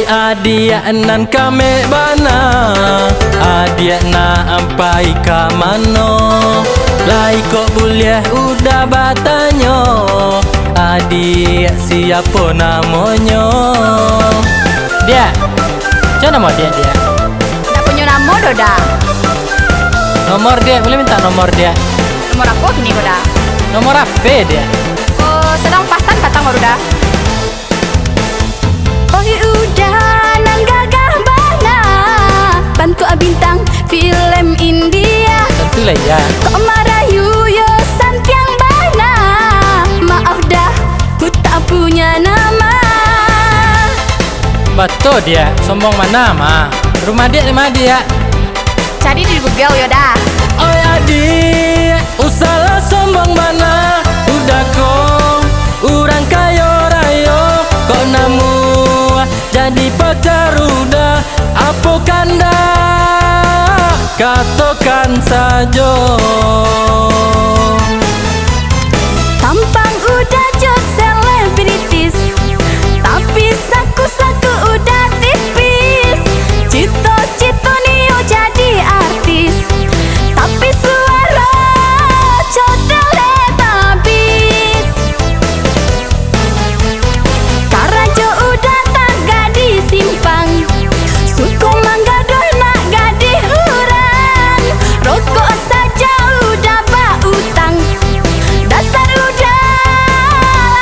Oi adia nan kame bana, adia na ampai kamano. Lai kok boleh udah batanyo, adia siapa namanya? Dia, siapa nama dia? Tak punya nama doda. Nomor dia, boleh minta nomor dia? Nomor apa kini doda? Nomor apa dia? Oh, sedang pasang batang doda. Oi udah nan gagah bana, bantu bintang film India. Tentu lah ya. Kok marayu yo santiang bana, maaf dah ku tak punya nama. Betul dia, sombong mana mah? Rumah dia di mana dia? Cari di Google yo dah. Oi adik, usalah sombong mana? Udah kok, orang kayo rayo, kok namu jadi pacar udah, apa kanda? Katakan saja. Tampang udah jo selebritis, tapi saku-saku udah tipis. Cito-cito niyo jadi artis, tapi suara cotele tabis. Karajo udah tak gadi simpang, suku mangga doh nak gadi hurang. Rokok saja udah utang, dasar udah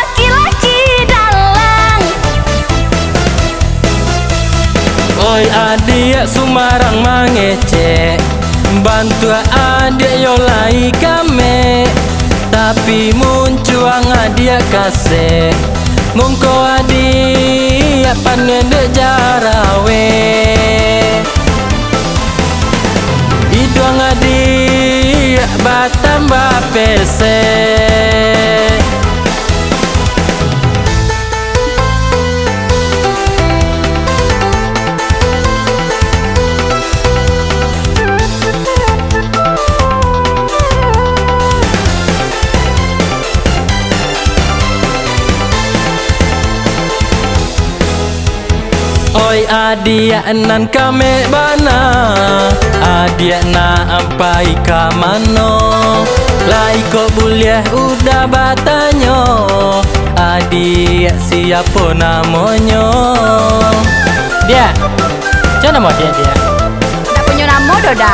laki-laki dalang. Oi adik Sumarang mangece, bantu adik yo lai kame, tapi muncuang adik kase, ngongko adik panen de jarawe. Idong adik batambah pese. Oi adia nan kame bana, adia na ampai kamano. Lai kok boleh udah batanyo, adia siapa namanya? Dia, siapa nama dia? Tak punya nama doda.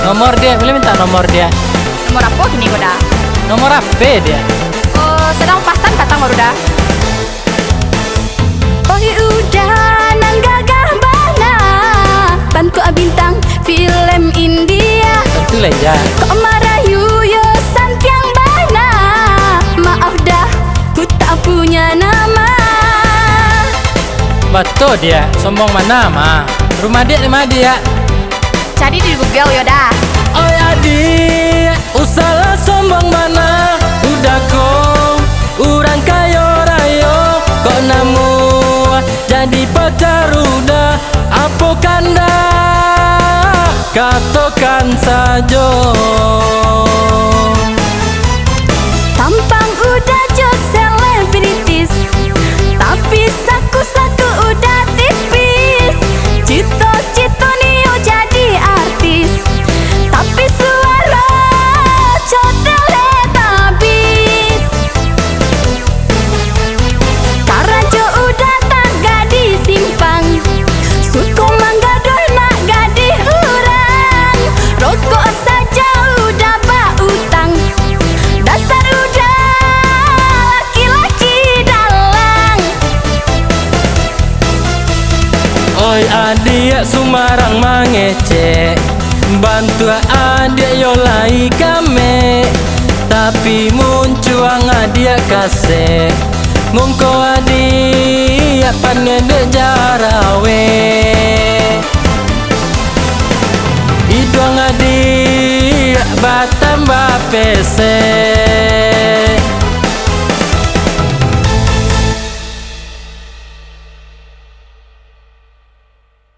Nomor dia, boleh minta nomor dia? Nomor apa kini doda? Nomor apa dia? Oh, sedang pasang batang doda. Oi udah nan gagah bana, bantu bintang film India. Tentu lah ya. Kok marayu yo santiang bana, maaf dah ku tak punya nama. Betul dia, sombong mana mah? Rumah dia di mana dia? Cari di Google yo dah. Oi adik, usalah sombong mana? Udah kok, orang kayo rayo, kok namu jadi pacar udah, apa kanda? Katakan saja. Tampang udah jo selebritis, tapi saku-saku udah tipis. Cito-cito niyo jadi artis, tapi suara cotele tabis. Karajo udah tak gadi simpang, suku mangga doh nak gadi hurang. Rokok saja udah utang, dasar udah laki-laki dalang. Oi adik Sumarang mangece, bantu adik yo lai kame, tapi muncuang adik kase, ngongko adik panen de jarawe. Idong adik batambah pese.